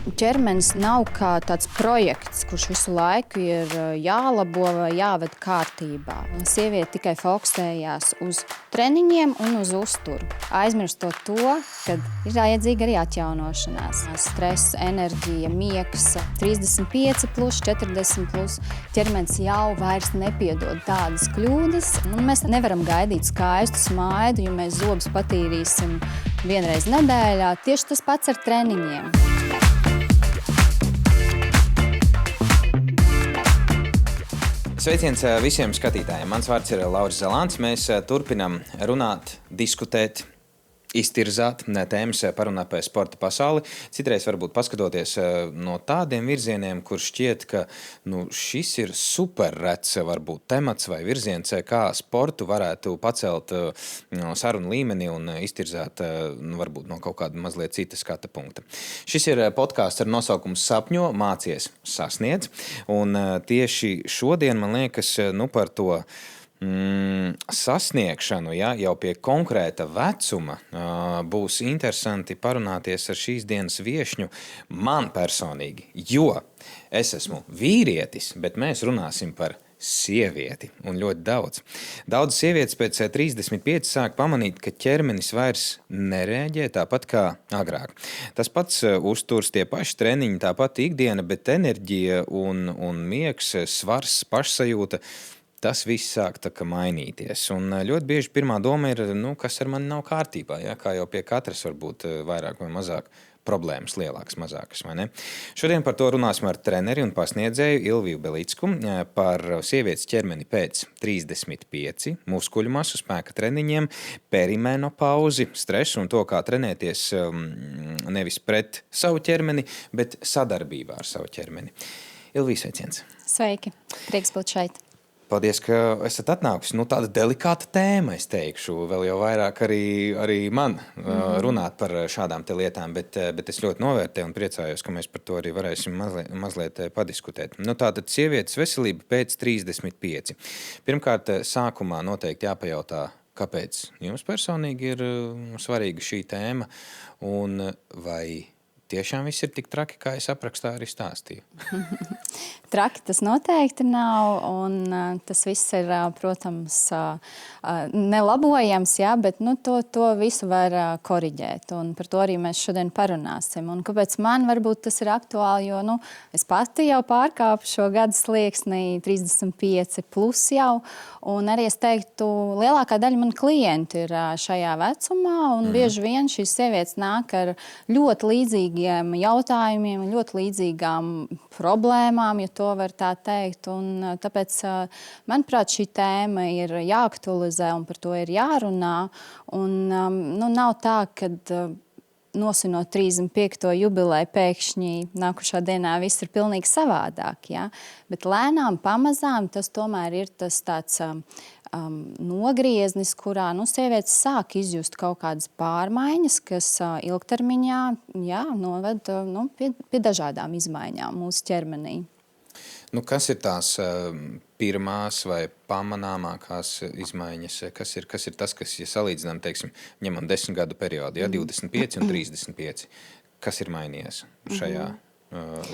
Ķermenis nav kā tāds projekts, kurš visu laiku ir jālabo vai jāved kārtībā. Sieviete tikai fokusējās uz treniņiem un uz uzturu, aizmirstot to, ka ir vajadzīga arī atjaunošanās. Stress, enerģija, miegs, 35 plus, 40 plus. Ķermenis jau vairs nepiedod tādas kļūdas. Mēs nevaram gaidīt skaistu smaidu, ja mēs zobus patīrīsim vienreiz nedēļā. Tieši tas pats ar treniņiem. Sveiciens visiem skatītājiem. Mans vārds ir Lauris Zalants. Mēs turpinam runāt, diskutēt, iztirzāt tēmas, parunāt par sporta pasauli. Citreiz varbūt paskatoties no tādiem virzieniem, kur šķiet, ka šis ir superrets varbūt temats vai virziens, kā sportu varētu pacelt sarunu līmeni un iztirzāt varbūt no kaut kāda mazliet cita skata punkta. Šis ir podcasts ar nosaukumu Sapņo, mācies, sasniedz. Un tieši šodien, man liekas, par to sasniegšanu, jau pie konkrēta vecuma būs interesanti parunāties ar šīs dienas viešņu man personīgi, jo es esmu vīrietis, bet mēs runāsim par sievieti un ļoti daudz. Daudz sievietes pēc 35 sāk pamanīt, ka ķermenis vairs nereaģē tāpat kā agrāk. Tas pats uzturs, tie paši treniņi, tāpat ikdiena, bet enerģija un miegs, svars, pašsajūta, tas viss sāk tā kā mainīties. Un ļoti bieži pirmā doma ir, kas ar mani nav kārtībā, kā jau pie katras varbūt vairāk vai mazāk problēmas, lielākas, mazākas, vai ne? Šodien par to runāsim ar treneri un pasniedzēju Ilviju Belicku par sievietes ķermeni pēc 35, muskuļu masu, spēka treniņiem, perimenopauzi, stresu un to, kā trenēties nevis pret savu ķermeni, bet sadarbībā ar savu ķermeni. Ilvija, sveiciens! Sveiki! Prieks būt šeit! Paldies, ka esat atnākusi. Tāda delikāta tēma, es teikšu, vēl jau vairāk arī man runāt par šādām te lietām, bet es ļoti novērtēju un priecājos, ka mēs par to arī varēsim mazliet padiskutēt. Tātad sievietes veselība pēc 35. Pirmkārt, sākumā noteikti jāpajautā, kāpēc jums personīgi ir svarīga šī tēma un vai tiešām viss ir tik traki, kā es aprakstā arī stāstīju? Traki tas noteikti nav, un tas viss ir, protams, nelabojams, bet to visu var koriģēt, un par to arī mēs šodien parunāsim. Un kāpēc man varbūt tas ir aktuāli, jo es pati jau pārkāpu šo gadu slieksni 35 plus jau, un arī es teiktu, lielākā daļa man klienti ir šajā vecumā, un bieži vien šīs sievietes nāk ar ļoti līdzīgiem jautājumiem, ļoti līdzīgām problēmām, ja to var tā teikt. Un tāpēc, manuprāt, šī tēma ir jāaktualizē un par to ir jārunā. Un nav tā, kad nosinot 35. jubileju pēkšņi nākušā dienā viss ir pilnīgi savādāk. Ja? Bet lēnām, pamazām tas tomēr ir tas tāds nogrieznis, kurā sievietes sāk izjust kaut kādas pārmaiņas, kas ilgtermiņā noved pie dažādām izmaiņām mūsu ķermenī. Kas ir tās pirmās vai pamanāmākās izmaiņas? Kas ir tas, kas, ja salīdzinām, teiksim, ņemam 10 gadu periodu, 25 un 35, kas ir mainījies šajā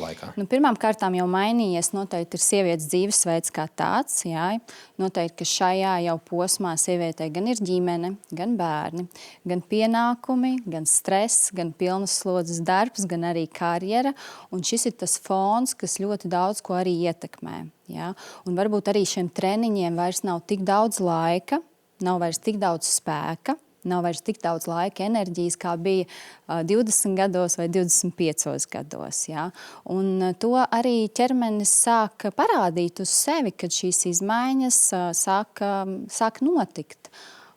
laikā? Pirmām kārtām jau mainījies noteikti ir sievietes dzīvesveids kā tāds. Jā. Noteikti, ka šajā jau posmā sievietei gan ir ģimene, gan bērni, gan pienākumi, gan stress, gan pilnas slodzes darbs, gan arī karjera. Un šis ir tas fons, kas ļoti daudz ko arī ietekmē. Jā. Un varbūt arī šiem treniņiem vairs nav tik daudz laika, nav vairs tik daudz spēka. Nav vairs tik daudz laika, enerģijas, kā bija 20 gados vai 25 gados. Ja? Un to arī ķermenis sāk parādīt uz sevi, kad šīs izmaiņas sāk notikt.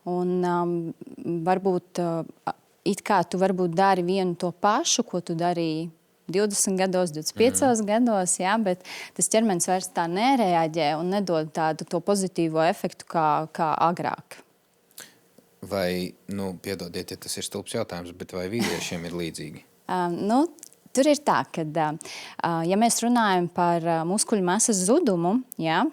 Un varbūt it kā tu varbūt dari vienu to pašu, ko tu darīji 20 gados, 25 gados, bet tas ķermenis vairs tā nereaģē un nedod tādu to pozitīvo efektu kā agrāk. Vai, piedodiet, ja tas ir stulbs jautājums, bet vai vīriešiem ir līdzīgi? Tur ir tā, ka, ja mēs runājam par muskuļu masas zudumu,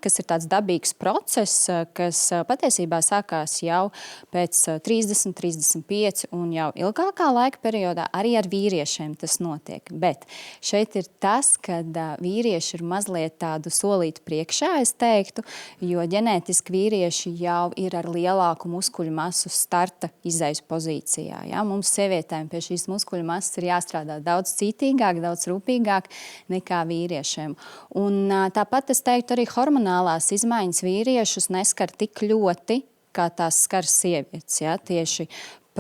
kas ir tāds dabīgs process, kas patiesībā sākās jau pēc 30, 35 un jau ilgākā laika periodā, arī ar vīriešiem tas notiek. Bet šeit ir tas, ka vīrieši ir mazliet tādu solīti priekšā, es teiktu, jo ģenētiski vīrieši jau ir ar lielāku muskuļu masu starta izejas pozīcijā. Ja? Mums sievietēm pie šīs muskuļu masas ir jāstrādā daudz citīgāk, daudz rūpīgāk nekā vīriešiem. Un tāpat es teiktu, arī hormonālās izmaiņas vīriešus neskar tik ļoti, kā tās skar sievietes. Ja? Tieši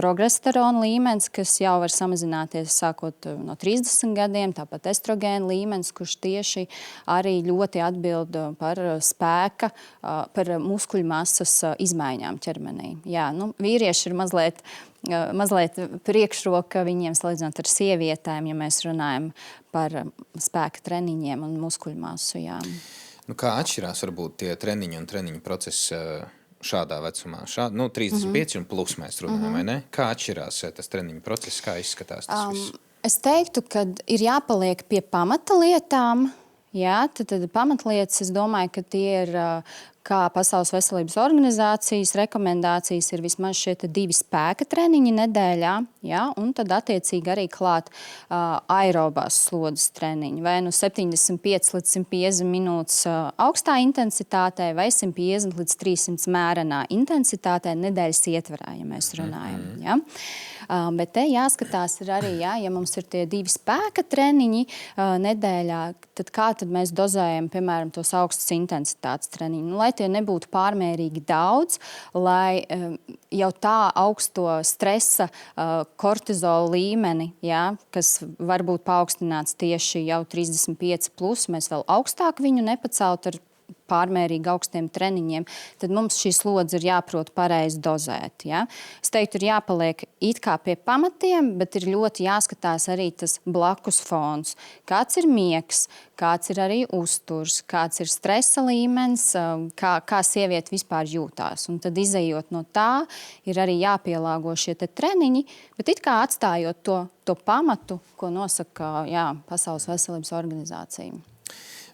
progesterona līmenis, kas jau var samazināties sākot no 30 gadiem, tāpat estrogēna līmenis, kurš tieši arī ļoti atbild par spēka, par muskuļu masas izmaiņām ķermenī. Jā, vīrieši ir mazliet priekšroka viņiem salīdzinot ar sievietēm, ja mēs runājam par spēka treniņiem un muskuļu masu. Jā. Kā atšķirās varbūt tie treniņi un treniņu procesi šādā vecumā? 35 un plus mēs runājam, vai ne? Kā atšķirās tas treniņu process, kā izskatās tas viss? Es teiktu, ka ir jāpaliek pie pamata lietām. Jā, tad pamatlietas, es domāju, ka tie ir, kā Pasaules veselības organizācijas rekomendācijas, ir vismaz šie 2 spēka treniņi nedēļā, jā, un tad attiecīgi arī klāt aerobās slodzes treniņi, vai 75 līdz 150 minūtes augstā intensitātē, vai 150 līdz 300 mērenā intensitātē nedēļas ietvarā, ja mēs runājam. Ja? Bet te jāskatās ir arī, ja mums ir tie 2 spēka treniņi nedēļā, tad kā tad mēs dozējam, piemēram, tos augstas intensitātes treniņus, lai tie nebūtu pārmērīgi daudz, lai jau tā augsto stresa kortizola līmeni, kas var būt paaugstināts tieši jau 35 plus, mēs vēl augstāk viņu nepacelt ar pārmērīgi augstiem treniņiem, tad mums šī slodze ir jāprot pareizi dozēt. Ja? Es teiktu, ir jāpaliek it kā pie pamatiem, bet ir ļoti jāskatās arī tas blakus fons. Kāds ir miegs, kāds ir arī uzturs, kāds ir stresa līmenis, kā sieviete vispār jūtās. Un tad izejot no tā, ir arī jāpielāgo šie treniņi, bet it kā atstājot to pamatu, ko nosaka Pasaules veselības organizācija.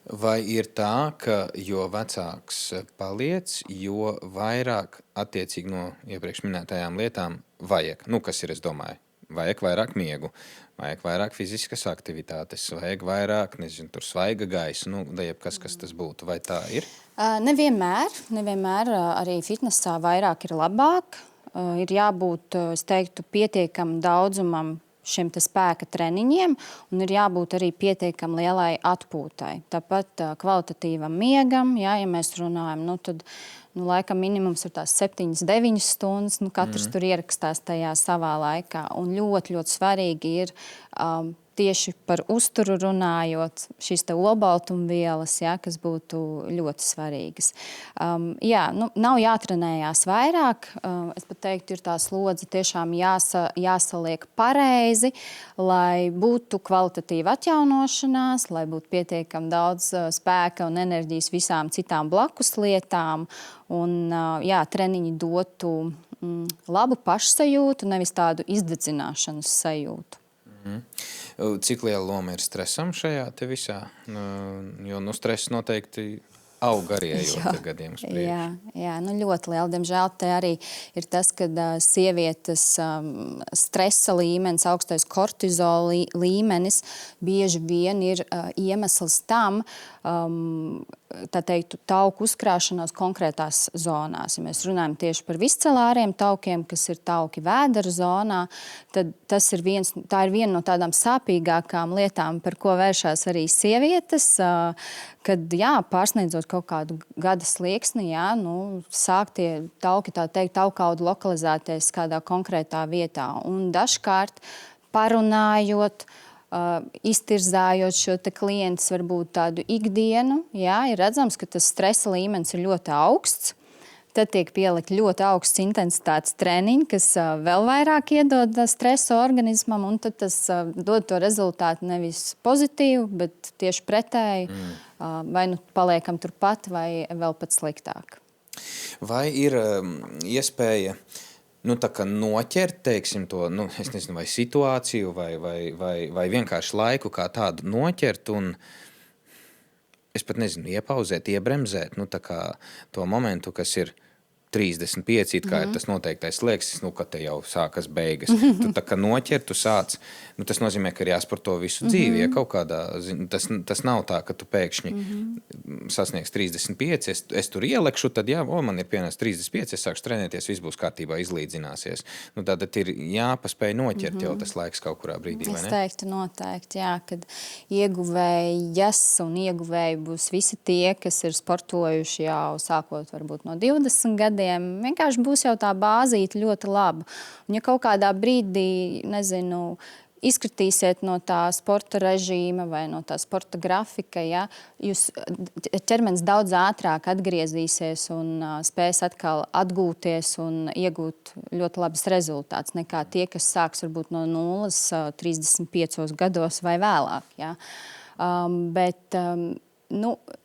Vai ir tā, ka jo vecāks paliec, jo vairāk attiecīgi no iepriekš minētajām lietām vajag? Kas ir, es domāju? Vajag vairāk miegu, vajag vairāk fiziskas aktivitātes, vajag vairāk, tur svaiga gaisa, da jebkas, kas tas būtu. Vai tā ir? Nevienmēr arī fitnesā vairāk ir labāk. Ir jābūt, es teiktu, pietiekam daudzumam šiem spēka treniņiem, un ir jābūt arī pietiekami lielai atpūtai. Tāpat kvalitatīvam miegam, ja mēs runājam, tad laikam minimums ir tās 7-9 stundas, katrs tur ierakstās tajā savā laikā. Un ļoti, ļoti svarīgi ir tieši par uzturu runājot, šīs olbaltumvielas, kas būtu ļoti svarīgas. Nav jātrenējās vairāk. Es pat teiktu, ir tā slodze tiešām jāsaliek pareizi, lai būtu kvalitatīva atjaunošanās, lai būtu pietiekami daudz spēka un enerģijas visām citām blakus lietām. Un treniņi dotu labu pašsajūtu, nevis tādu izdedzināšanas sajūtu. Cik liela loma ir stresam šajā te visā? Jo stress noteikti aug arī ejot gadiem uz priekšu. Jā, ļoti liela. Diemžēl te arī ir tas, ka sievietes stresa līmenis, augstais kortizola līmenis bieži vien ir iemesls tam, tā teiktu, tauku uzkrāšanās konkrētās zonās. Ja mēs runājam tieši par viscelāriem taukiem, kas ir tauki vēdera zonā, tad tā ir viena no tādām sāpīgākām lietām, par ko vēršās arī sievietes, kad, pārsniedzot kaut kādu gada slieksni, sāk tie tauki, tā teikt, taukaudu lokalizēties kādā konkrētā vietā. Un dažkārt parunājot, iztirzājot šo klientus varbūt tādu ikdienu, ir redzams, ka tas stresa līmenis ir ļoti augsts. Tad tiek pielikt ļoti augsts intensitātes treniņi, kas vēl vairāk iedod stresu organismam, un tad tas dod to rezultātu nevis pozitīvu, bet tieši pretēji, vai paliekam turpat, vai vēl pat sliktāk. Vai ir iespēja tā kā noķert, teiksim, to, es nezinu, vai situāciju, vai vienkārši laiku kā tādu noķert un es pat nezinu, iepauzēt, iebremzēt, tā kā to momentu, kas ir 35, it kā ir tas noteiktais slieksnis, kad te jau sākas beigas. Tu tā kā noķer, tu sāc. Tas nozīmē, ka ir jāsporto visu dzīvi. Ja kaut kādā, tas nav tā, ka tu pēkšņi sasniegs 35, es tur ielekšu, tad man ir pienācis 35, es sākšu trenēties, viss būs kārtībā, izlīdzināsies. Tātad ir jāpaspēj noķert jau tas laiks kaut kurā brīdī, vai ne? Es teiktu noteikti, jā, kad ieguvējas un ieguvēji būs visi tie, kas ir sportojuši jau sākot varbūt no 20 gadiem, vienkārši būs jau tā bāzīte ļoti laba. Un ja kaut kādā brīdī, nezinu, izkritīsiet no tā sporta režīma vai no tā sporta grafika, ja, jūs ķermenis daudz ātrāk atgriezīsies un spēs atkal atgūties un iegūt ļoti labus rezultātus nekā tie, kas sāks varbūt no 0, 35 gados vai vēlāk. Ja.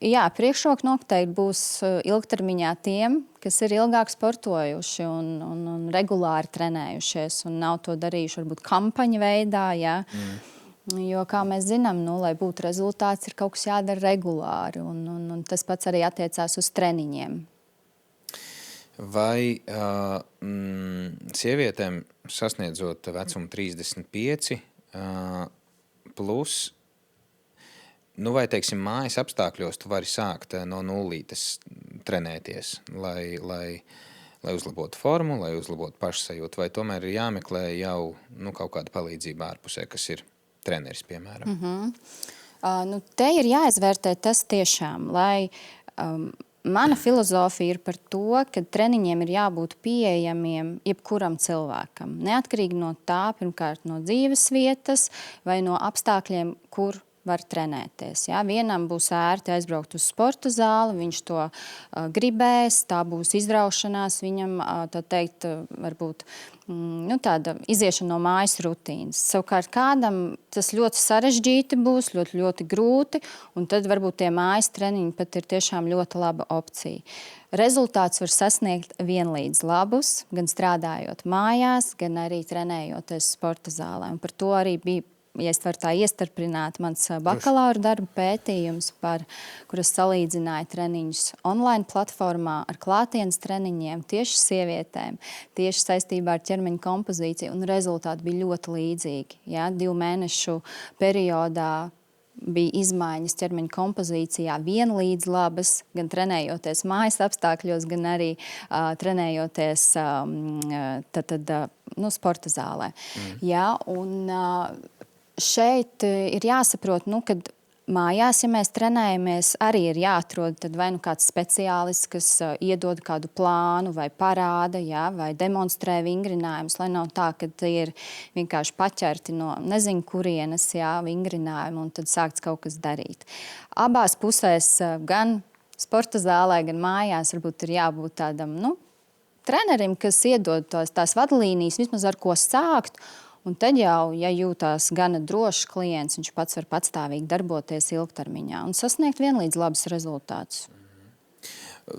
Jā, priekšroka noteikti būs ilgtermiņā tiem, kas ir ilgāk sportojuši un regulāri trenējušies un nav to darījuši varbūt kampaņa veidā. Ja? Jo, kā mēs zinām, lai būtu rezultāts, ir kaut kas jādara regulāri un tas pats arī attiecās uz treniņiem. Vai sievietēm sasniedzot vecumu 35 plus, vai, teiksim, mājas apstākļos tu vari sākt no nullītes trenēties, lai uzlabotu formu, lai uzlabotu pašsajūtu, vai tomēr ir jāmeklē jau kaut kāda palīdzība ārpusē, kas ir treneris, piemēram? Te ir jāizvērtē tas tiešām, lai mana filozofija ir par to, ka treniņiem ir jābūt pieejamiem jebkuram cilvēkam. Neatkarīgi no tā, pirmkārt, no dzīves vietas vai no apstākļiem, kur var trenēties. Ja? Vienam būs ērti aizbraukt uz sporta zāli, viņš to gribēs, tā būs izraušanās, viņam, tā teikt, varbūt tāda iziešana no mājas rutīnas. Savukārt kādam tas ļoti sarežģīti būs, ļoti, ļoti grūti, un tad varbūt tie mājas treniņi pat ir tiešām ļoti laba opcija. Rezultāts var sasniegt vienlīdz labus, gan strādājot mājās, gan arī trenējoties sporta zālē. Un par to arī bija, ja es varu tā iestarpināt, mans bakalaura darba pētījums, kuras salīdzināja treniņus online platformā ar klātienes treniņiem tieši sievietēm, tieši saistībā ar ķermeņa kompozīciju, un rezultāti bija ļoti līdzīgi. Ja? 2 mēnešu periodā bija izmaiņas ķermeņa kompozīcijā vienlīdz labas, gan trenējoties mājas apstākļos, gan arī trenējoties sporta zālē. Ja? Un šeit ir jāsaprot, kad mājās, ja mēs trenējamies, arī ir jāatrod tad vai kāds speciālists, kas iedod kādu plānu vai parāda, ja, vai demonstrē vingrinājumus, lai nav tā, ka ir vienkārši paķerti no nezinu kurienes, ja, vingrinājumi un tad sākts kaut kas darīt. Abās pusēs, gan sporta zālē, gan mājās, varbūt ir jābūt tādam, trenerim, kas iedod tās vadlīnijas, vismaz ar ko sākt. Un tad jau, ja jūtās gana drošs klients, viņš pats var patstāvīgi darboties ilgtermiņā un sasniegt vienlīdz labus rezultātus.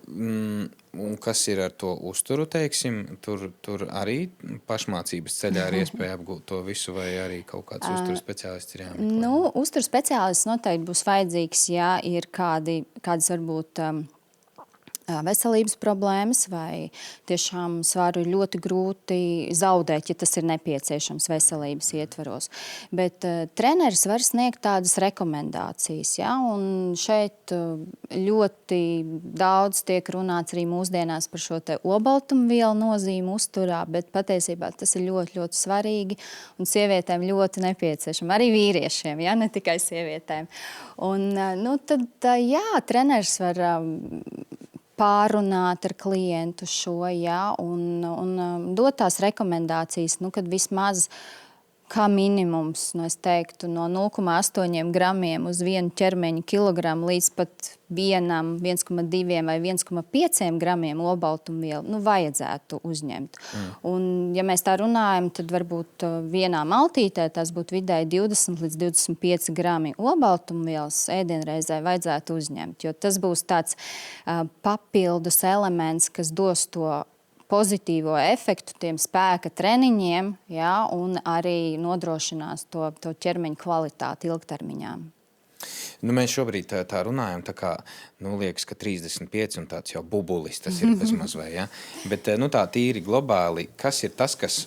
Un kas ir ar to uzturu, teiksim? Tur arī pašmācības ceļā ir iespēja apgūt to visu, vai arī kaut kāds uzturu speciālists ir jāmeklē? Uzturu speciālists noteikti būs vajadzīgs, ja ir kādas varbūt veselības problēmas vai tiešām svaru ir ļoti grūti zaudēt, ja tas ir nepieciešams veselības ietvaros. Bet treneris var sniegt tādas rekomendācijas. Ja? Un šeit ļoti daudz tiek runāts arī mūsdienās par šo te olbaltumvielu nozīmi uzturā, bet patiesībā tas ir ļoti, ļoti svarīgi un sievietēm ļoti nepieciešami. Arī vīriešiem, ja? Ne tikai sievietēm. Un, tad, treneris var pārunāt ar klientu šo, un dot tās rekomendācijas, kad vismaz kā minimums, es teiktu, no 0,8 gramiem uz 1 ķermeņa kilogramu līdz pat 1,2 vai 1,5 gramiem olbaltumvielu vajadzētu uzņemt. Un, ja mēs tā runājam, tad varbūt vienā maltītē tas būtu vidēji 20 līdz 25 grami olbaltumvielas ēdienreizē vajadzētu uzņemt, jo tas būs tāds papildus elements, kas dos to pozitīvo efektu tiem spēka treniņiem, jā, un arī nodrošinās to ķermeņa kvalitāti ilgtermiņā. Nu, mēs šobrīd tā runājam, tā kā, liekas, ka 35 un tāds jau bubulis, tas ir bezmaz vai, ja? Bet, tā tīri globāli, kas ir tas, kas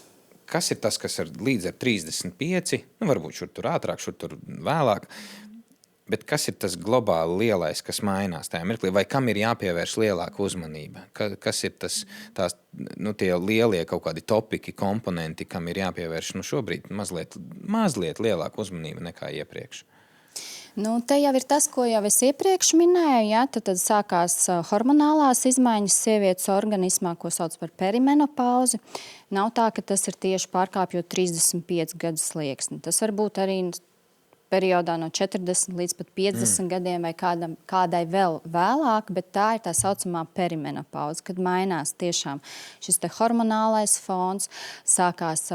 ir līdz ar 35, varbūt šur tur ātrāk, šur tur vēlāk, bet kas ir tas globāli lielais, kas mainās tajā mirklī, vai kam ir jāpievērš lielāka uzmanība? Kas ir tie lielie kaut kādi topiki, komponenti, kam ir jāpievērš šobrīd mazliet lielāka uzmanība nekā iepriekš? Te jau ir tas, ko jau es iepriekš minēju, ja? Tad sākās hormonālās izmaiņas sievietes organismā, ko sauc par perimenopauzi. Nav tā, ka tas ir tieši pārkāpjot 35 gadu slieksni. Tas var būt arī periodā no 40 līdz pat 50 gadiem vai kādai vēl vēlāk, bet tā ir tā saucamā perimenopauze, kad mainās tiešām šis te hormonālais fons, sākās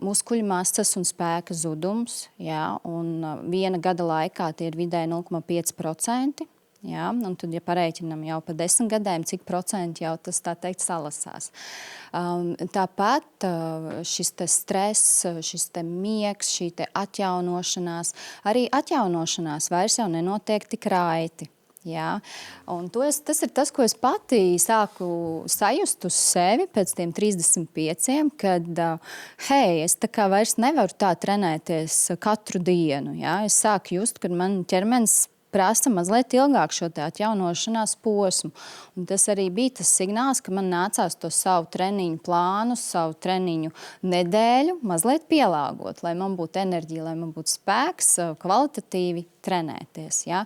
muskuļu masas un spēka zudums, jā, un viena gada laikā tie ir vidēji 0,5%. Jā, un tad, ja pareiķinam jau pa 10 gadiem, cik procenti jau tas, tā teikt, salasās. Tāpat šis te stress, šis te miegs, šī te atjaunošanās, arī atjaunošanās vairs jau nenotiek tik raiti. Jā. Un tas ir tas, ko es pati sāku sajust uz sevi pēc tiem 35, kad, es tā kā vairs nevaru tā trenēties katru dienu. Jā. Es sāku just, kad man ķermenis prasa mazliet ilgāk šo te atjaunošanās posmu. Un tas arī bija tas signāls, ka man nācās to savu treniņu plānu, savu treniņu nedēļu mazliet pielāgot, lai man būtu enerģija, lai man būtu spēks kvalitatīvi trenēties. Ja?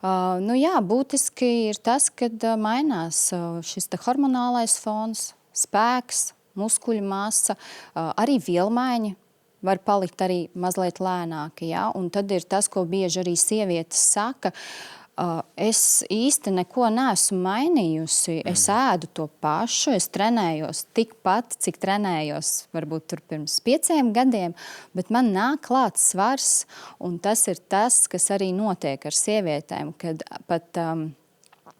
Būtiski ir tas, kad mainās šis te hormonālais fons, spēks, muskuļu masa, arī vielmaiņa var palikt arī mazliet lēnāki. Ja? Un tad ir tas, ko bieži arī sievietes saka, es īsti neko neesmu mainījusi, es ēdu to pašu, es trenējos tikpat, cik trenējos varbūt tur pirms 5 gadiem, bet man nāk klāt svars, un tas ir tas, kas arī notiek ar sievietēm, kad pat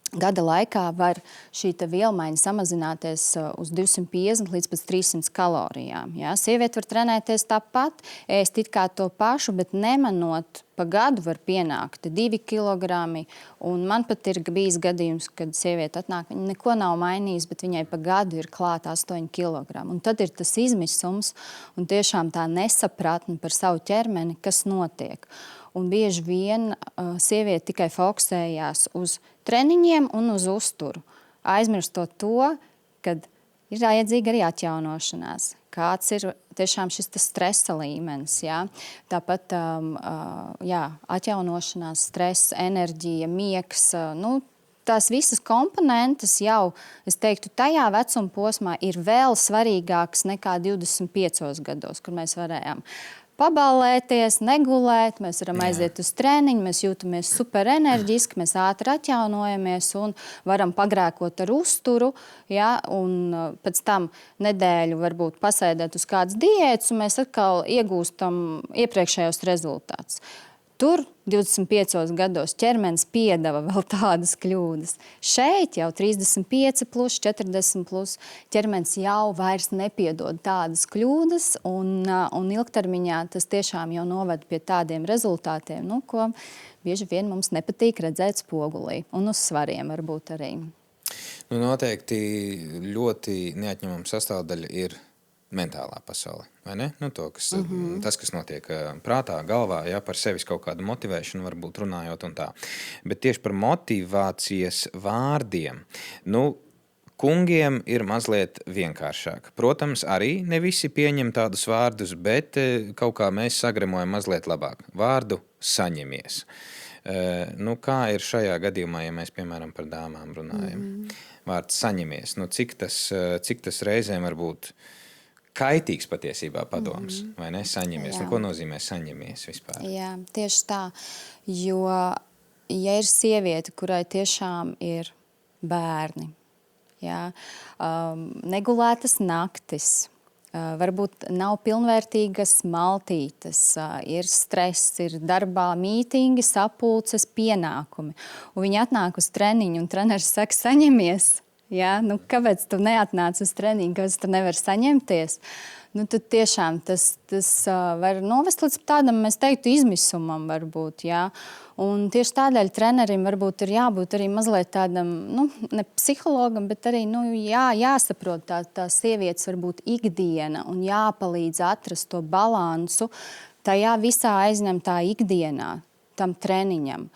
gada laikā var šī vielmaiņa samazināties uz 250 līdz pat 300 kalorijām. Ja? Sieviete var trenēties tāpat, ēst it kā to pašu, bet nemanot pa gadu var pienākt 2 kilogrami. Un man pat ir bijis gadījums, kad sieviete atnāk, viņa neko nav mainījusi, bet viņai pa gadu ir klāt 8 kilogrami. Un tad ir tas izmisums un tiešām tā nesapratne par savu ķermeni, kas notiek. Un bieži vien sieviete tikai fokusējās uz treniņiem un uz uzturu. Aizmirstot to, kad ir vajadzīga arī atjaunošanās. Kāds ir tiešām šis stresa līmenis. Ja? Tāpat atjaunošanās, stress, enerģija, miegs, tās visas komponentes jau, es teiktu, tajā vecuma posmā ir vēl svarīgākas nekā 25 gados, kur mēs varējām paballēties, negulēt, mēs varam aiziet uz treniņu, mēs jūtamies superenerģiski, mēs ātri atjaunojamies un varam pagrēkot ar uzturu, ja, un pēc tam nedēļu varbūt pasēdēt uz kādas diētas, un mēs atkal iegūstam iepriekšējos rezultātus. Tur 25 gados ķermenis piedeva vēl tādas kļūdas. Šeit jau 35 plus, 40 plus ķermenis jau vairs nepiedod tādas kļūdas, un ilgtermiņā tas tiešām jau noved pie tādiem rezultātiem, ko bieži vien mums nepatīk redzēt spogulī, un uz svariem varbūt arī. Noteikti ļoti neatņemama sastāvdaļa ir mentālā pasaule, vai ne? Tas, kas notiek prātā, galvā, par sevis kaut kādu motivēšanu, varbūt runājot un tā. Bet tieši par motivācijas vārdiem, kungiem ir mazliet vienkāršāk. Protams, arī ne visi pieņem tādus vārdus, bet kaut kā mēs sagremojam mazliet labāk. Vārdu saņemies. Kā ir šajā gadījumā, ja mēs, piemēram, par dāmām runājam? Vārds saņemies. Cik tas reizēm var būt kaitīgs patiesībā padoms, vai ne? Saņemies. Ko nozīmē saņemies vispār? Jā, tieši tā. Jo, ja ir sieviete, kurai tiešām ir bērni, negulētas naktis, varbūt nav pilnvērtīgas maltītes, ir stress, ir darbā mītingi, sapulces, pienākumi. Un viņi atnāk uz treniņu, un treneris saka, saņemies. Ja? Nu, kāpēc tu neatnāc uz treniņu, kāpēc tu nevari saņemties? Nu, tad tiešām tas var novest līdz tādam, mēs teiktu, izmisumam varbūt. Ja? Un tieši tādēļ trenerim varbūt ir jābūt arī mazliet tādam, nu, ne psihologam, bet arī jāsaprot tā sievietes varbūt ikdiena un jāpalīdz atrast to balansu tajā visā aizņemtā ikdienā, tam treniņam.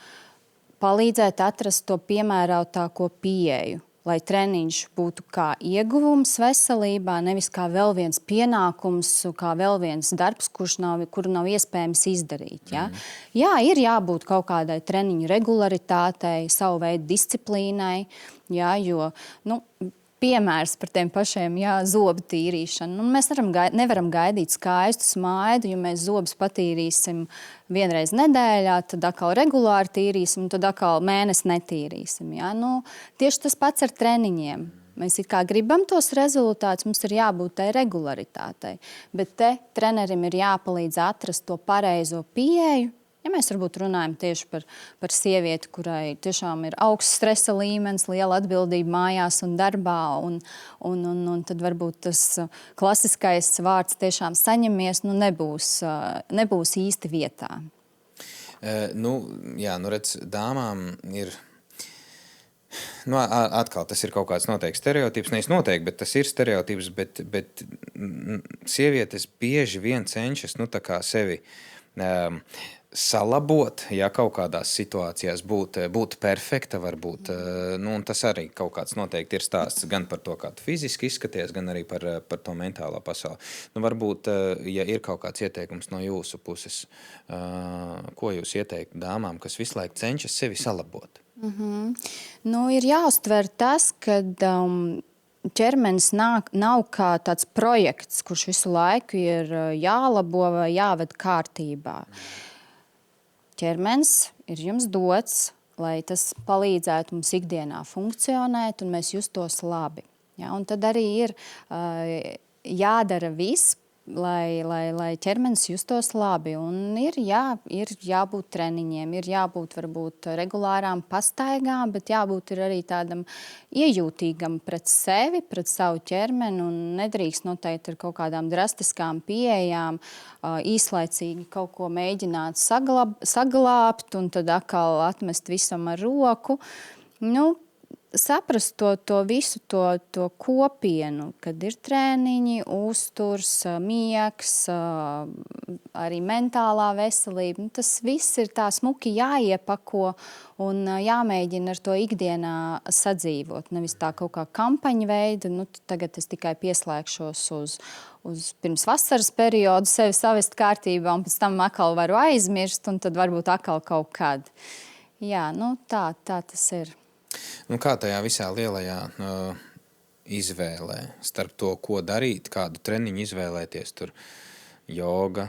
Palīdzēt atrast to piemērotāko pieeju, lai treniņš būtu kā ieguvums veselībā, nevis kā vēl viens pienākums, kā vēl viens darbs, kuru nav iespējams izdarīt. Ja? Jā, ir jābūt kaut kādai treniņu regularitātei, savu veidu disciplīnai, ja? Jo, piemērs par tiem pašiem zobu tīrīšanu. Nu, mēs nevaram gaidīt skaistu smaidu, ja mēs zobus patīrīsim vienreiz nedēļā, tad atkal regulāri tīrīsim, tad atkal mēnesi netīrīsim. Ja? Nu, tieši tas pats ar treniņiem. Mēs it kā gribam tos rezultātus, mums ir jābūt tai regularitātei. Bet te trenerim ir jāpalīdz atrast to pareizo pieeju. Ja mēs varbūt runājam tieši par sievieti, kurai tiešām ir augsts stresa līmenis, liela atbildība mājās un darbā, un tad varbūt tas klasiskais vārds tiešām saņemies, nebūs īsti vietā. Redz, dāmām ir... Atkal tas ir kaut kāds noteikts stereotips, nevis noteikti, bet tas ir stereotips, bet sievietes bieži vien cenšas tā kā sevi... salabot, ja kaut kādās situācijās būt perfekta varbūt. Un tas arī kaut kāds noteikti ir stāsts gan par to, kā tu fiziski izskaties, gan arī par to mentālo pasauli. Varbūt, ja ir kaut kāds ieteikums no jūsu puses, ko jūs ieteiktu dāmām, kas visu laiku cenšas sevi salabot? Ir jāuztver tas, ka ķermenis nav kā tāds projekts, kurš visu laiku ir jālabo vai jāved kārtībā. Ķermenis ir jums dots, lai tas palīdzētu mums ikdienā funkcionēt un mēs justos labi. Ja? Un tad arī ir jādara viss, lai ķermenis justos labi. Un ir jābūt treniņiem, ir jābūt varbūt regulārām pastaigām, bet jābūt arī tādam iejūtīgam pret sevi, pret savu ķermeni un nedrīkst noteikti ar kaut kādām drastiskām pieejām īslaicīgi kaut ko mēģināt saglābt un tad atkal atmest visam ar roku. Saprast to visu to kopienu, kad ir treniņi, uzturs, miegs, arī mentālā veselība. Tas viss ir tā smuki jāiepako un jāmēģina ar to ikdienā sadzīvot. Nevis tā kaut kā kampaņa veida, tagad es tikai pieslēgšos uz pirms vasaras periodu, sevi savest kārtībā un pēc tam atkal varu aizmirst un tad varbūt atkal kaut kad. Jā, tā tas ir. Kā tajā visā lielajā izvēlē starp to, ko darīt, kādu treniņu izvēlēties, tur joga,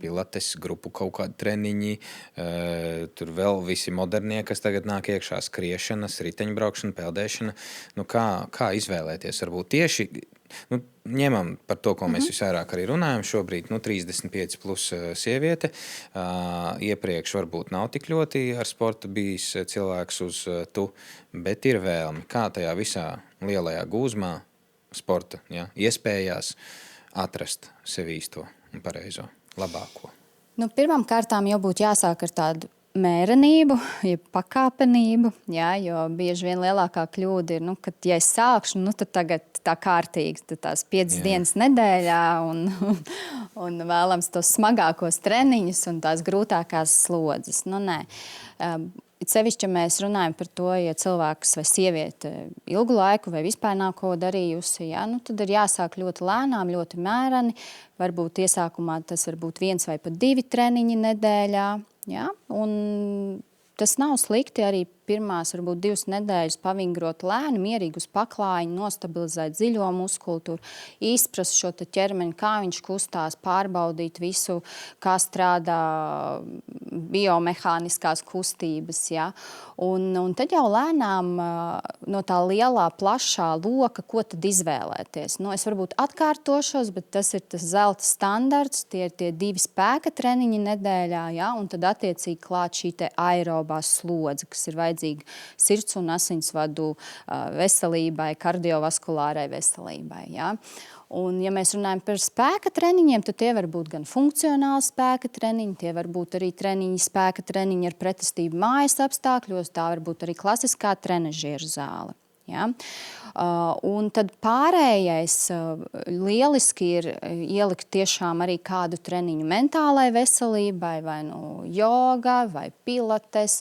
pilates, grupu kaut kādi treniņi, tur vēl visi modernie, kas tagad nāk iekšā, skriešanas, riteņbraukšana, peldēšana. Kā izvēlēties? Varbūt tieši ņemam par to, ko mēs visvairāk arī runājam šobrīd, 35 plus sieviete. Iepriekš varbūt nav tik ļoti ar sportu bijis cilvēks uz tu, bet ir vēlme. Kā tajā visā lielajā gūzmā sporta iespējās atrast sev īsto un pareizo, labāko? Pirmām kārtām jau būtu jāsāk ar tādu mērenību, jeb pakāpenību, jo bieži vien lielākā kļūda ir, kad ja es sākšu, tad tagad tā kārtīgi, tad tās 5 dienas nedēļā un vēlams tos smagākos treniņus un tās grūtākās slodzes. Nē. Sevišķi, ja mēs runājam par to, ja cilvēks vai sieviete ilgu laiku vai vispār nav ko darījusi, tad ir jāsāk ļoti lēnām, ļoti mēreni. Varbūt iesākumā tas var būt 1 vai pat 2 treniņi nedēļā. Ja? Un tas nav slikti arī pirmās, varbūt 2 nedēļas pavingrot lēni, mierīgi uz paklājiņu, nostabilizēt dziļo muskultūru, izprast šo ķermeni, kā viņš kustās, pārbaudīt visu, kā strādā biomehāniskās kustības. Ja? Un tad jau lēnām no tā lielā, plašā loka, ko tad izvēlēties. Es varbūt atkārtošos, bet tas ir tas zelta standarts, tie ir tie 2 spēka treniņi nedēļā, ja? Un tad attiecīgi klāt šī aerobā slodze, kas ir vajadzīga vajadzīga sirds un asinsvadu veselībai, kardiovaskulārai veselībai. Ja? Un, ja mēs runājam par spēka treniņiem, tad tie var būt gan funkcionāli spēka treniņi, tie var būt arī spēka treniņi ar pretestību mājas apstākļos, tā var būt arī klasiskā trenažieru zāle. Ja? Un tad pārējais lieliski ir ielikt tiešām arī kādu treniņu mentālai veselībai, vai nu joga, vai pilates,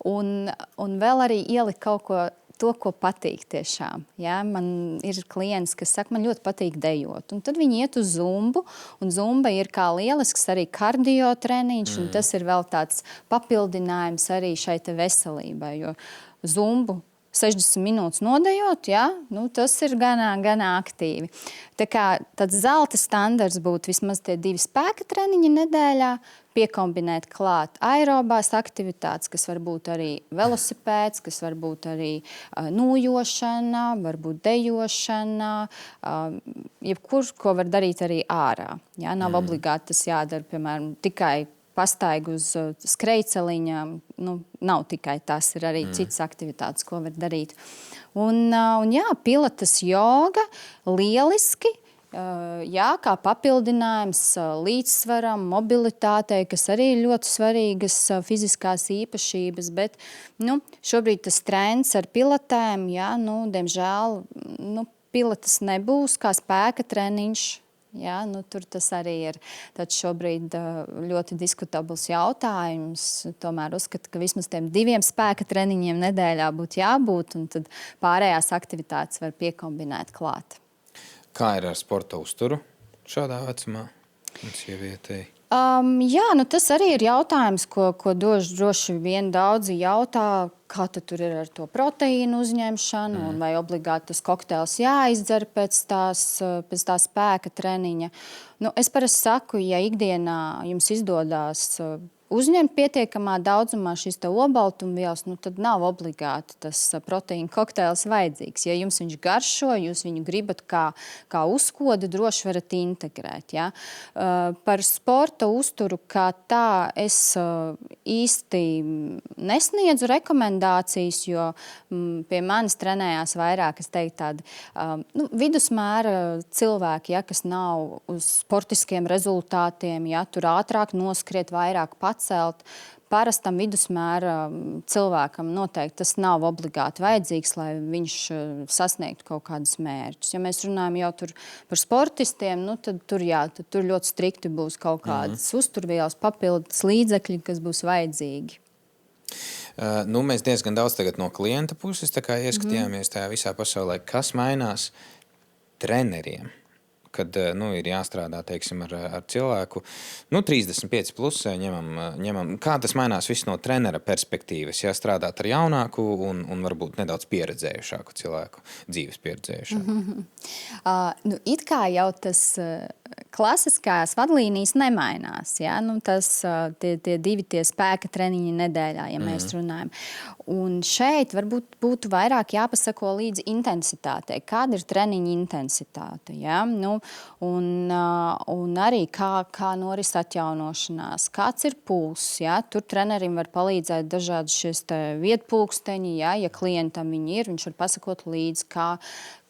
un vēl arī ielikt kaut ko to, ko patīk tiešām. Ja? Man ir klients, kas saka, man ļoti patīk dejot. Un tad viņi iet uz zumbu, un zumba ir kā lielisks arī kardio treniņš, un tas ir vēl tāds papildinājums arī šai te veselībai, jo zumbu 60 minūtes nodejot, ja? Nu, tas ir gan aktīvi. Tā kā tāds zelta standarts būtu vismaz tie 2 spēka treniņi nedēļā, piekombinēt klāt aerobās aktivitātes, kas var būt arī velosipēds, kas var būt arī nūjošana, varbūt dejošana, jebkurš, ko var darīt arī ārā. Ja? Nav obligāti tas jādara, piemēram, tikai pastaigu uz skrejceliņa, nu, nav tikai tas, ir arī citas aktivitātes, ko var darīt. Un jā, pilates joga lieliski, jā, kā papildinājums līdzsvaram, mobilitātei, kas arī ir ļoti svarīgas fiziskās īpašības, bet nu, šobrīd tas trends ar pilatēm, jā, nu, diemžēl, nu, pilates nebūs kā spēka treniņš. Ja, nu, tur tas arī ir šobrīd ļoti diskutabls jautājums. Tomēr uzskatu, ka vismaz tiem 2 spēka treniņiem nedēļā būtu jābūt, un tad pārējās aktivitātes var piekombinēt klāt. Kā ir ar sporta uzturu šādā vecumā un sievietei? Jā, nu tas arī ir jautājums, ko droši vien daudzi jautā, kā tad tur ir ar to proteīnu uzņemšanu, un vai obligāti tas kokteils jāizdzer pēc tā spēka treniņa. Nu, es parasti saku, ja ikdienā jums izdodās uzņemt pietiekamā daudzumā šīs olbaltumvielas, nu, tad nav obligāti tas proteīna kokteils vajadzīgs. Ja jums viņš garšo, jūs viņu gribat kā uzkodu, droši varat integrēt. Ja? Par sporta uzturu kā tā es īsti nesniedzu rekomendācijas, jo pie manis trenējās vairāk, es teiktu, tādi vidusmēra cilvēki, ja, kas nav uz sportiskiem rezultātiem, ja, tur ātrāk noskriet, vairāk pacelt. Parastam vidusmēra cilvēkam noteikti tas nav obligāti vajadzīgs, lai viņš sasniegtu kaut kādus mērķus. Ja mēs runājam jau tur par sportistiem, nu, tad tur ļoti strikti būs kaut kādas uzturvielas, papildus līdzekļi, kas būs vajadzīgi. Nu, mēs diezgan daudz tagad no klienta puses ieskatījāmies tajā visā pasaulē. Kas mainās treneriem? Kad ir jāstrādā, teiksim, ar cilvēku, 35 plus ņemam. Kā tas mainās viss no trenera perspektīvas, ja strādāt ar jaunāku un varbūt nedaudz pieredzējušāku cilvēku, dzīves pieredzējušāku? It kā jau tas klasiskās vadlīnijas nemainās. Ja? Nu, tie 2 spēka treniņi nedēļā, ja mēs runājam. Un šeit varbūt būtu vairāk jāpasako līdz intensitātei. Kāda ir treniņa intensitāte? Ja? Nu, un arī kā noris atjaunošanās, kāds ir pulss. Ja? Tur trenerim var palīdzēt dažādi šis vietpulksteņi, ja klientam viņi ir, viņš var pasakot līdzi, kā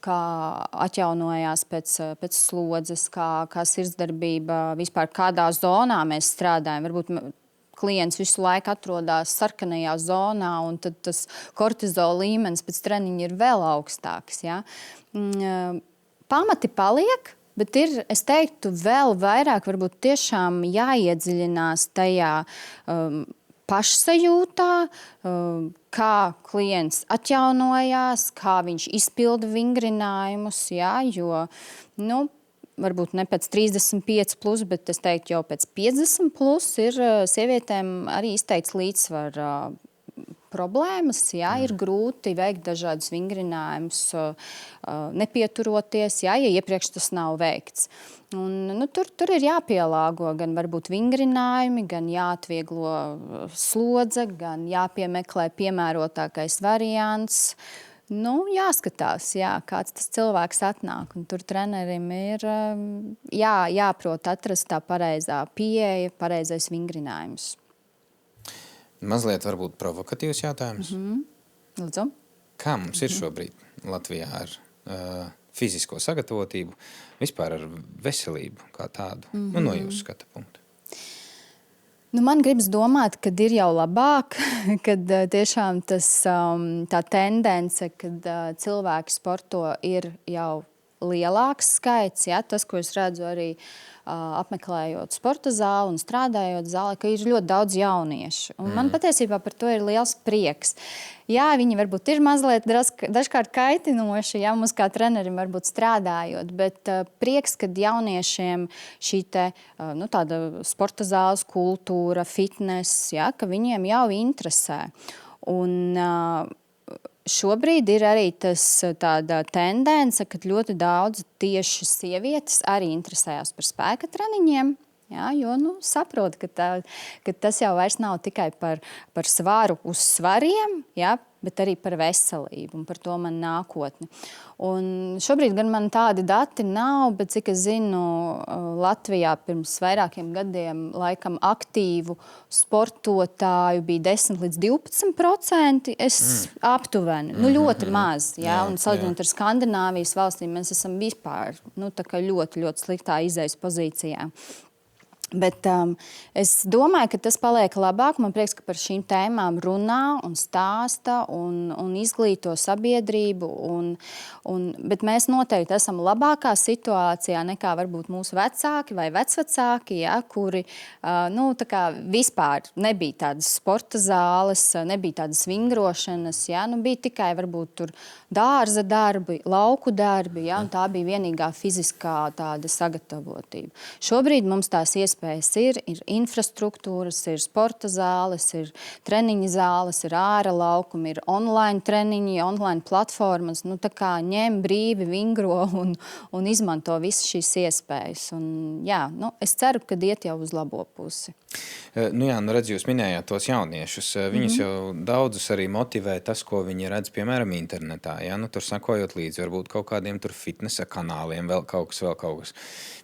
atjaunojās pēc slodzes, kā sirdsdarbība, vispār kādā zonā mēs strādājam. Varbūt klients visu laiku atrodas sarkanajā zonā, un tad tas kortizola līmenis pēc treniņa ir vēl augstāks. Ja? Pamati paliek, bet ir, es teiktu, vēl vairāk varbūt tiešām jāiedziļinās tajā pašsajūtā, kā klients atjaunojās, kā viņš izpilda vingrinājumus, ja? Jo, varbūt ne pēc 35 plus, bet es teiktu jau pēc 50 plus ir sievietēm arī izteikts līdzsvara problēmas, ja? Ir grūti veikt dažādus vingrinājumus, nepieturoties, ja iepriekš tas nav veikts. Un, tur ir jāpielāgo gan varbūt vingrinājumi, gan jāatvieglo slodze, gan jāpiemeklē piemērotākais variants. Jāskatās, kāds tas cilvēks atnāk. Un tur trenerim ir jāprot atrast tā pareizā pieeja, pareizais vingrinājums. Mazliet varbūt provokatīvs jautājums. Lūdzu. Kā mums ir šobrīd Latvijā ar fizisko sagatavotību, vispār ar veselību kā tādu, no jūsu skata punkta? Man gribas domāt, ka ir jau labāk, kad tiešām tā tendence, kad cilvēki sporto, ir jau lielāks skaits. Ja? Tas, ko es redzu arī apmeklējot sporta zāli un strādājot zālē, ka ir ļoti daudz jauniešu. Un man patiesībā par to ir liels prieks. Jā, viņi varbūt ir mazliet dažkārt kaitinoši, ja mums kā trenerim varbūt strādājot, bet prieks, kad jauniešiem šī tāda sporta zāles kultūra, fitness, ja, ka viņiem jau interesē. Un šobrīd ir arī tāda tendence, ka ļoti daudz tieši sievietes arī interesējās par spēka treniņiem. Ja, jo saprot, ka tas jau vairs nav tikai par svaru uz svariem, ja, bet arī par veselību un par to man nākotni. Un šobrīd gan man tādi dati nav, bet cik es zinu, Latvijā pirms vairākiem gadiem laikam aktīvu sportotāju bija 10 līdz 12%. Aptuveni, ļoti maz. Ja, un salīdzinot ar Skandināvijas valstīm, mēs esam vispār ļoti, ļoti sliktā izejas pozīcijā. Bet es domāju, ka tas paliek labāk. Man prieks, ka par šīm tēmām runā un stāsta un izglīto sabiedrību. Bet mēs noteikti esam labākā situācijā nekā varbūt mūsu vecāki vai vecvecāki, ja, kuri vispār nebija tādas sporta zāles, nebija tādas vingrošanas. Ja, bija tikai varbūt tur dārza darbi, lauku darbi, ja, un tā bija vienīgā fiziskā tāda sagatavotība. Šobrīd mums tās iespējas ir infrastruktūras, ir sporta zāles, ir treniņa zāles, ir āra laukumi, ir online treniņi, online platformas. Tā kā ņem brīvi, vingro un izmanto visas šīs iespējas. Un, jā, es ceru, ka iet jau uz labo pusi. Redz, jūs minējāt tos jauniešus. Viņus jau daudzus arī motivē tas, ko viņi redz, piemēram, internetā. Ja? Tur sakojot līdzi, varbūt kaut kādiem tur fitnesa kanāliem, vēl kaut kas.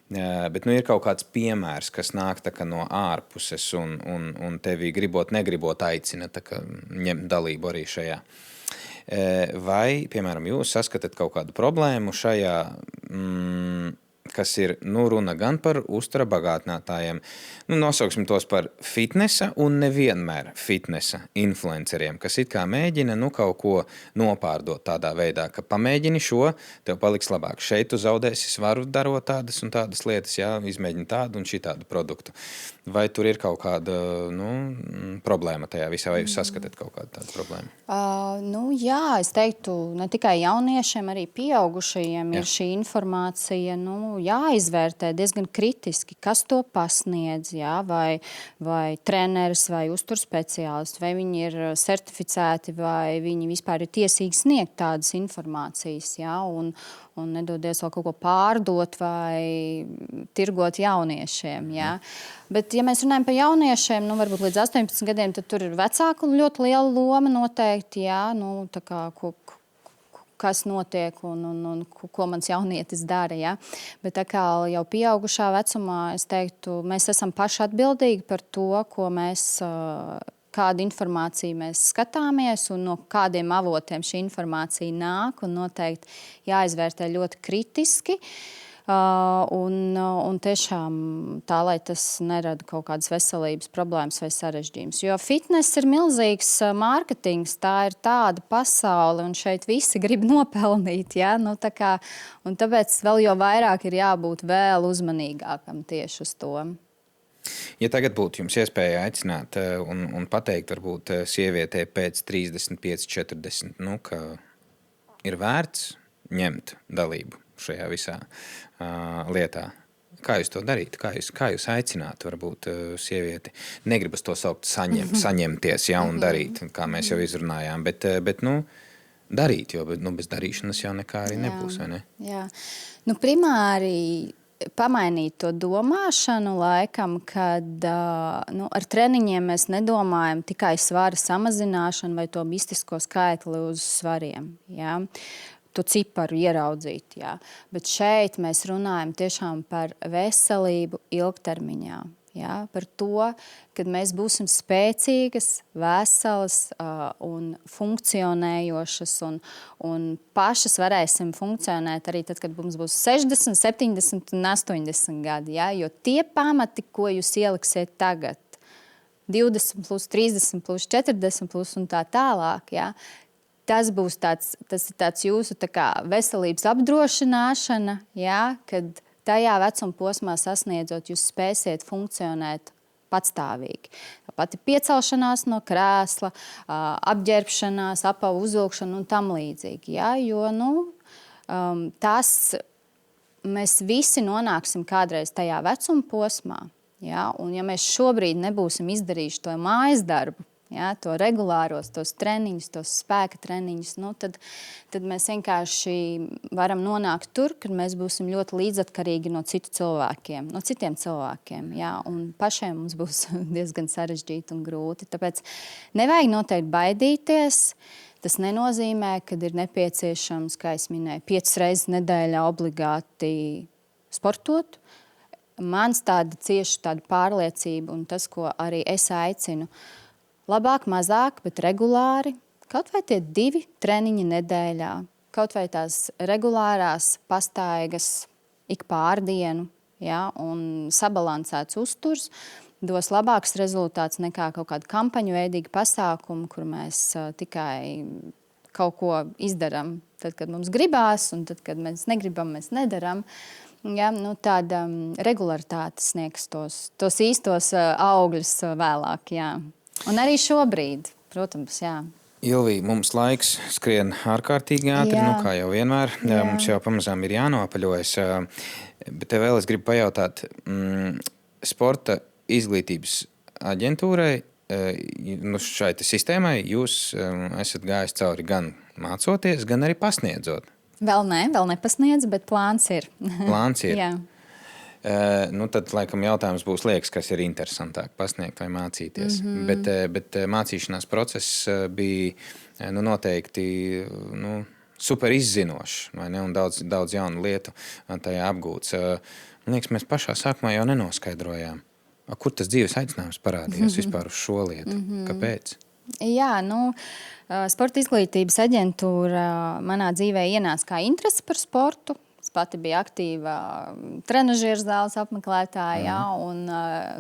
Bet ir kaut kāds piemērs, kas nāk no ārpuses un tevi gribot, negribot aicina ņemt dalību arī šajā. Vai, piemēram, jūs saskatāt kaut kādu problēmu šajā, kas ir runa gan par uztura bagātinātājiem, nosauksim tos par fitnesa un nevienmēr fitnesa influenceriem, kas it kā mēģina kaut ko nopārdot tādā veidā, ka pamēģini šo, tev paliks labāk. Šeit tu zaudēsi svaru darot tādas un tādas lietas, jā, izmēģini tādu un šitādu produktu. Vai tur ir kaut kāda problēma tajā visā, vai jūs saskatāt kaut kādu tādu problēmu? Jā, es teiktu, ne tikai jauniešiem, arī pieaugušajiem ir šī informācija, jāizvērtē diezgan kritiski, kas to pasniedz, jā, vai treneris, vai uzturspeciālists, vai viņi ir certificēti, vai viņi vispār ir tiesīgi sniegt tādas informācijas, jā, un nedodies vēl kaut ko pārdot vai tirgot jauniešiem. Ja? Bet, ja mēs runājam par jauniešiem, varbūt līdz 18 gadiem, tad tur ir vecāku ļoti liela loma noteikti. Ja? Kas notiek un ko mans jaunietis dara. Ja? Bet tā kā jau pieaugušā vecumā, es teiktu, mēs esam paši atbildīgi par to, ko mēs kādu informāciju mēs skatāmies un no kādiem avotiem šī informācija nāk. Un noteikti jāizvērtē ļoti kritiski un tiešām tā, lai tas nerada kaut kādas veselības problēmas vai sarežģījumus. Jo fitness ir milzīgs mārketings, tā ir tāda pasaule un šeit visi grib nopelnīt. Ja? Un tāpēc vēl jau vairāk ir jābūt vēl uzmanīgākam tieši uz to. Ja tagad būtu jums iespēja aicināt un pateikt varbūt sievietē pēc 35, 40, ka ir vērts ņemt dalību šajā visā lietā, kā jūs to darītu? Kā jūs aicinātu varbūt sievieti? Negribas to saukt saņemties, ja, un darīt, kā mēs jau izrunājām, bet darīt, jo bez darīšanas jau nekā arī nebūs, vai ne? Jā. Primāri pamainīt to domāšanu laikam, kad ar treniņiem mēs nedomājam tikai svara samazināšanu vai to mistisko skaitli uz svariem. Ja? To ciparu ieraudzīt. Ja? Bet šeit mēs runājam tiešām par veselību ilgtermiņā. Jā, par to, ka mēs būsim spēcīgas, veselas un funkcionējošas un pašas varēsim funkcionēt arī tad, kad mums būs 60, 70 un 80 gadi. Jā? Jo tie pamati, ko jūs ieliksiet tagad, 20 plus, 30 plus, 40 plus un tā tālāk, jā, tas ir tāds jūsu tā kā veselības apdrošināšana, jā, kad tajā vecuma posmā sasniedzot, jūs spēsiet funkcionēt patstāvīgi. Tāpat ir piecelšanās no krēsla, apģērbšanās, apavu uzvilkšana un tam līdzīgi. Ja? Jo tas mēs visi nonāksim kādreiz tajā vecuma posmā. Ja? Un ja mēs šobrīd nebūsim izdarījuši to mājas darbu, ja, to regulāros, tos treniņus, tos spēka treniņus, tad mēs vienkārši varam nonākt tur, kad mēs būsim ļoti līdzatkarīgi no citiem cilvēkiem. Ja, un pašiem mums būs diezgan sarežģīti un grūti. Tāpēc nevajag noteikti baidīties. Tas nenozīmē, ka ir nepieciešams, kā es minēju, 5 reizes nedēļā obligāti sportot. Mans cieši tāda pārliecība un tas, ko arī es aicinu, labāk, mazāk, bet regulāri. Kaut vai tie 2 treniņi nedēļā, kaut vai tās regulārās pastaigas ik pārdienu, ja, un sabalansēts uzturs dos labāks rezultāts nekā kaut kāda kampaņu veidīga pasākuma, kur mēs tikai kaut ko izdaram tad, kad mums gribās, un tad, kad mēs negribam, mēs nedaram. Ja, tāda regularitāte sniegs tos īstos augļus vēlāk, jā. Un arī šobrīd, protams, jā. Ilvija, mums laiks skrien ārkārtīgi ātri, kā jau vienmēr. Jā. Mums jau pamazām ir jānopaļojas. Bet tev vēl es gribu pajautāt, sporta izglītības aģentūrai, šai sistēmai, jūs esat gājis cauri gan mācoties, gan arī pasniedzot. Vēl nepasniedz, bet plāns ir. Plāns ir. Jā. Tad, laikam, jautājums būs liekas, kas ir interesantāk pasniegt vai mācīties. Bet mācīšanās process bija noteikti super izzinošs, vai ne? Un daudz jaunu lietu tajā apgūts. Man liekas, mēs pašā sākumā jau nenoskaidrojām, kur tas dzīves aicinājums parādījās vispār uz šo lietu. Kāpēc? Jā, sporta izglītības aģentūra manā dzīvē ienāca kā interese par sportu. Es pati biju aktīva trenažieru zāles apmeklētāja un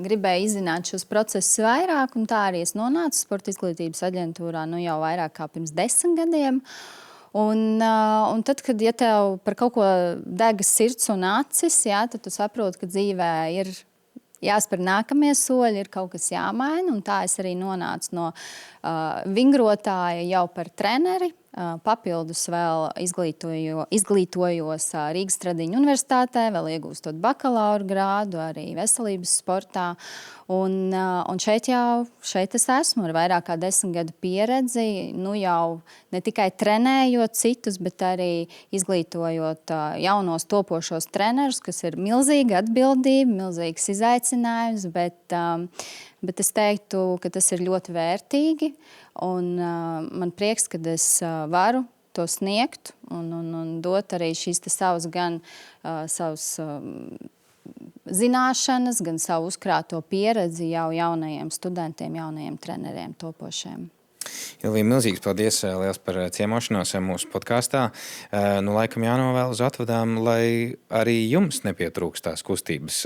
gribēju izzināt šos procesus vairāk. Un tā arī es nonācu sporta izglītības aģentūrā jau vairāk kā pirms 10 gadiem. Un tad, kad ja tev par kaut ko degas sirds un acis, tad tu saproti, ka dzīvē ir jāspēr nākamie soļi, ir kaut kas jāmaina. Un tā es arī nonācu no vingrotāja jau par treneri. Papildus vēl izglītojos Rīgas Tradiņu universitātē, vēl iegūstot bakalaura grādu arī veselības sportā. Un šeit es esmu ar vairāk kā 10 gadu pieredzi, jau ne tikai trenējot citus, bet arī izglītojot jaunos topošos trenerus, kas ir milzīga atbildība, milzīgs izaicinājums, bet es teiktu, ka tas ir ļoti vērtīgi. Un man prieks, ka es varu to sniegt un dot arī šīs savas zināšanas, gan savu uzkrāto pieredzi jau jaunajiem studentiem, jaunajiem treneriem, topošiem. Ilvija, milzīgs paldies liels par ciemošanos mūsu podkāstā. Laikam jānovēl uz atvadām, lai arī jums nepietrūkst tās kustības,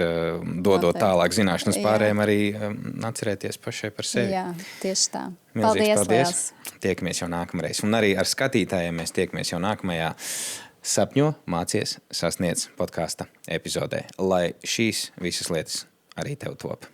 dodot tālāk zināšanas pārējiem, arī atcerēties pašai par sevi. Jā, tieši tā. Milzīgs paldies. Tiekamies jau nākamreiz. Un arī ar skatītājiem mēs tiekamies jau nākamajā Sapņo, mācies, sasniedz podkāsta epizodē, lai šīs visas lietas arī tev top.